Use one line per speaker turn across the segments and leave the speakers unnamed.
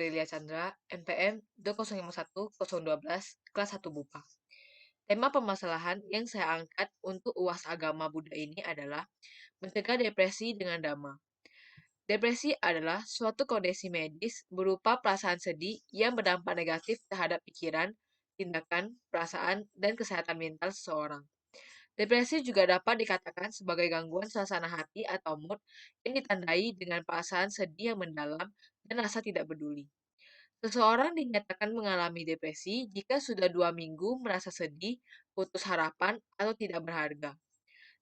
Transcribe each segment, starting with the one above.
Aprilia Chandra, NPM 2051012, kelas 1 BUPA. Tema permasalahan yang saya angkat untuk UAS Agama Buddha ini adalah mencegah depresi dengan dhamma. Depresi adalah suatu kondisi medis berupa perasaan sedih yang berdampak negatif terhadap pikiran, tindakan, perasaan, dan kesehatan mental seseorang. Depresi juga dapat dikatakan sebagai gangguan suasana hati atau mood yang ditandai dengan perasaan sedih yang mendalam dan rasa tidak peduli. Seseorang dinyatakan mengalami depresi jika sudah 2 minggu merasa sedih, putus harapan, atau tidak berharga.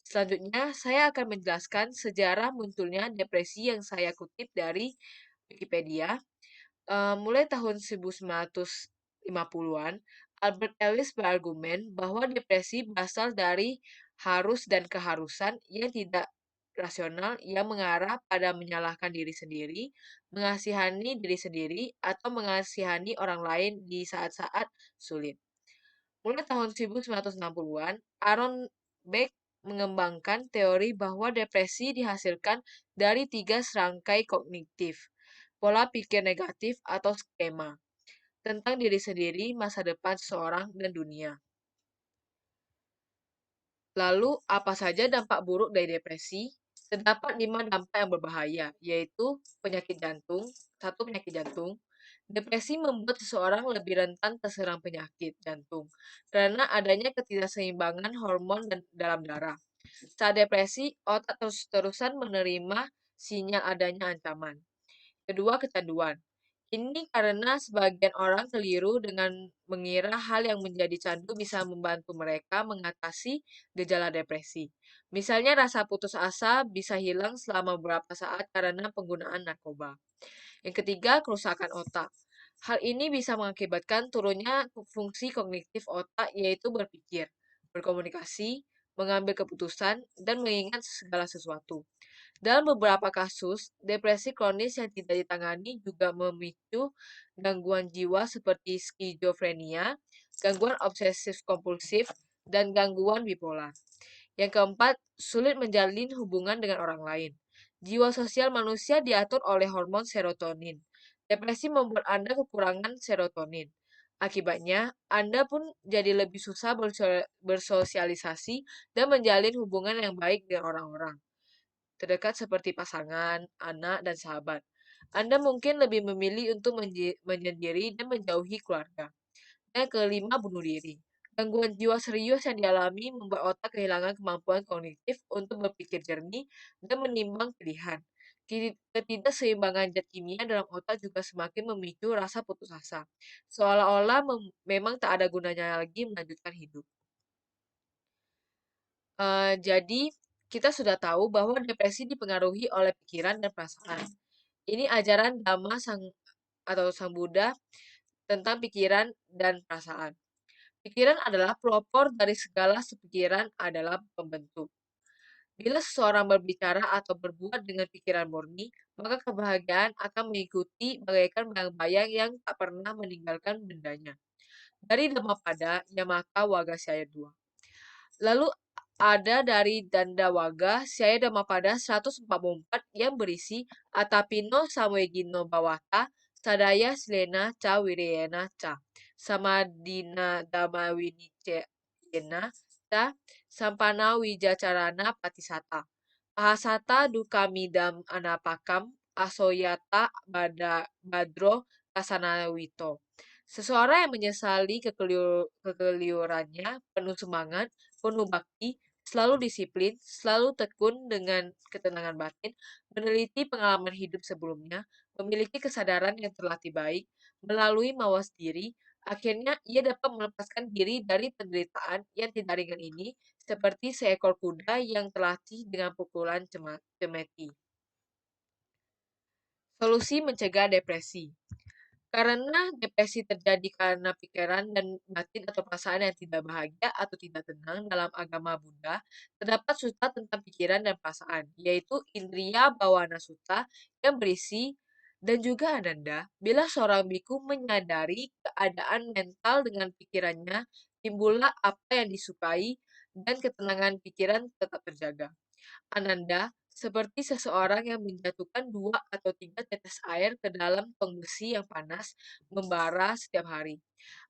Selanjutnya, saya akan menjelaskan sejarah munculnya depresi yang saya kutip dari Wikipedia. Mulai tahun 1950-an, Albert Ellis berargumen bahwa depresi berasal dari harus dan keharusan yang tidak rasional yang mengarah pada menyalahkan diri sendiri, mengasihani diri sendiri, atau mengasihani orang lain di saat-saat sulit. Mulai tahun 1960-an, Aaron Beck mengembangkan teori bahwa depresi dihasilkan dari 3 serangkai kognitif, pola pikir negatif atau skema, tentang diri sendiri, masa depan seseorang, dan dunia. Lalu, apa saja dampak buruk dari depresi? Terdapat 5 dampak yang berbahaya, yaitu penyakit jantung, satu penyakit jantung. Depresi membuat seseorang lebih rentan terserang penyakit jantung karena adanya ketidakseimbangan hormon dan dalam darah. Saat depresi, otak terus-terusan menerima sinyal adanya ancaman. Kedua, kecanduan. Ini karena sebagian orang keliru dengan mengira hal yang menjadi candu bisa membantu mereka mengatasi gejala depresi. Misalnya rasa putus asa bisa hilang selama beberapa saat karena penggunaan narkoba. Yang ketiga, kerusakan otak. Hal ini bisa mengakibatkan turunnya fungsi kognitif otak, yaitu berpikir, berkomunikasi, mengambil keputusan, dan mengingat segala sesuatu. Dalam beberapa kasus, depresi kronis yang tidak ditangani juga memicu gangguan jiwa seperti skizofrenia, gangguan obsesif kompulsif, dan gangguan bipolar. Yang keempat, sulit menjalin hubungan dengan orang lain. Jiwa sosial manusia diatur oleh hormon serotonin. Depresi membuat Anda kekurangan serotonin. Akibatnya, Anda pun jadi lebih susah bersosialisasi dan menjalin hubungan yang baik dengan orang-orang terdekat seperti pasangan, anak, dan sahabat. Anda mungkin lebih memilih untuk menyendiri dan menjauhi keluarga. Yang kelima, bunuh diri. Gangguan jiwa serius yang dialami membuat otak kehilangan kemampuan kognitif untuk berpikir jernih dan menimbang pilihan. Ketidakseimbangan zat kimia dalam otak juga semakin memicu rasa putus asa, seolah-olah memang tak ada gunanya lagi melanjutkan hidup. Jadi, kita sudah tahu bahwa depresi dipengaruhi oleh pikiran dan perasaan. Ini ajaran Dhamma Sang Buddha tentang pikiran dan perasaan. Pikiran adalah pelopor dari segala sepikiran adalah pembentuk. Bila seseorang berbicara atau berbuat dengan pikiran murni, maka kebahagiaan akan mengikuti bagaikan bayang-bayang yang tak pernah meninggalkan bendanya. Dari Dhammapada Yamaka Waga Syaya 2. Lalu ada dari Dandawaga Syaya Dhammapada 144 yang berisi Atapino Samwegino Bawata Sadaya Silena Ca Wireyena Ca Samadina Dhamma Winicena Ca Sampana Wijacarana Patisata Pahasata Dukamidam Anapakam Asoyata Badro Kasanawito. Seseorang yang menyesali kekeliurannya, penuh semangat, penuh bakti, selalu disiplin, selalu tekun dengan ketenangan batin, meneliti pengalaman hidup sebelumnya, memiliki kesadaran yang terlatih baik, melalui mawas diri, akhirnya ia dapat melepaskan diri dari penderitaan yang tidak ringan ini, seperti seekor kuda yang terlatih dengan pukulan cemeti. Solusi mencegah depresi. Karena depresi terjadi karena pikiran dan batin atau perasaan yang tidak bahagia atau tidak tenang dalam agama Buddha, terdapat sutta tentang pikiran dan perasaan, yaitu Indriya Bawana Sutta yang berisi dan juga Ananda, bila seorang biku menyadari keadaan mental dengan pikirannya, timbullah apa yang disukai dan ketenangan pikiran tetap terjaga. Ananda, seperti seseorang yang menjatuhkan 2 atau 3 tetes air ke dalam tong besi yang panas membara setiap hari.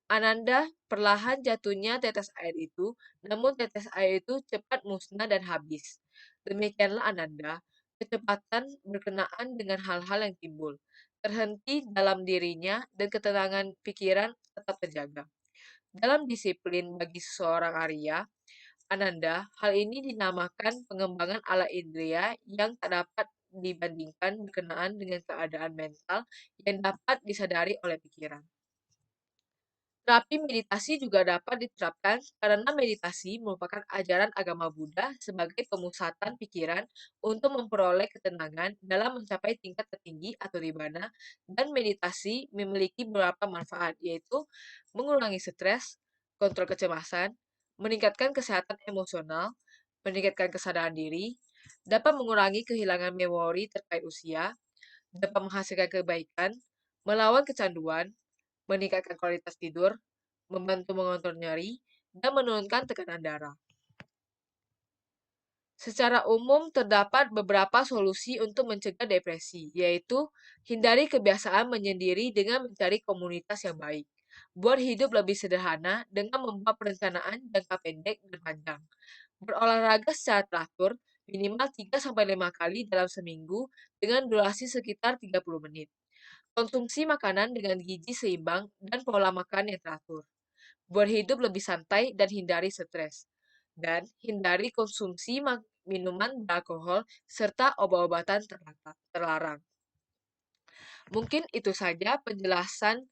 Ananda perlahan jatuhnya tetes air itu, namun tetes air itu cepat musnah dan habis. Demikianlah Ananda, kecepatan berkenaan dengan hal-hal yang timbul, terhenti dalam dirinya dan ketenangan pikiran tetap terjaga. Dalam disiplin bagi seseorang Arya, Ananda, hal ini dinamakan pengembangan ala indera yang tak dapat dibandingkan berkenaan dengan keadaan mental yang dapat disadari oleh pikiran. Terapi meditasi juga dapat diterapkan karena meditasi merupakan ajaran agama Buddha sebagai pemusatan pikiran untuk memperoleh ketenangan dalam mencapai tingkat tertinggi atau nirvana, dan meditasi memiliki beberapa manfaat, yaitu mengurangi stres, kontrol kecemasan, meningkatkan kesehatan emosional, meningkatkan kesadaran diri, dapat mengurangi kehilangan memori terkait usia, dapat menghasilkan kebaikan, melawan kecanduan, meningkatkan kualitas tidur, membantu mengontrol nyeri, dan menurunkan tekanan darah. Secara umum, terdapat beberapa solusi untuk mencegah depresi, yaitu hindari kebiasaan menyendiri dengan mencari komunitas yang baik. Buat hidup lebih sederhana dengan membuat perencanaan jangka pendek dan panjang. Berolahraga secara teratur, minimal 3-5 kali dalam seminggu dengan durasi sekitar 30 menit. Konsumsi makanan dengan gizi seimbang dan pola makan yang teratur. Buat hidup lebih santai dan hindari stres. Dan hindari konsumsi minuman beralkohol serta obat-obatan terlarang. Mungkin itu saja penjelasan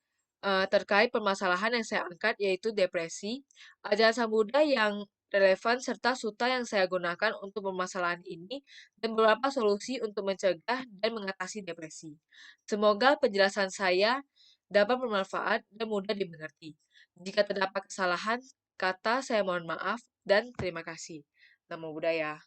terkait permasalahan yang saya angkat, yaitu depresi, ajaran Sang Buddha yang relevan, serta sutta yang saya gunakan untuk permasalahan ini, dan beberapa solusi untuk mencegah dan mengatasi depresi. Semoga penjelasan saya dapat bermanfaat dan mudah dimengerti. Jika terdapat kesalahan kata, saya mohon maaf dan terima kasih. Namo Buddhaya.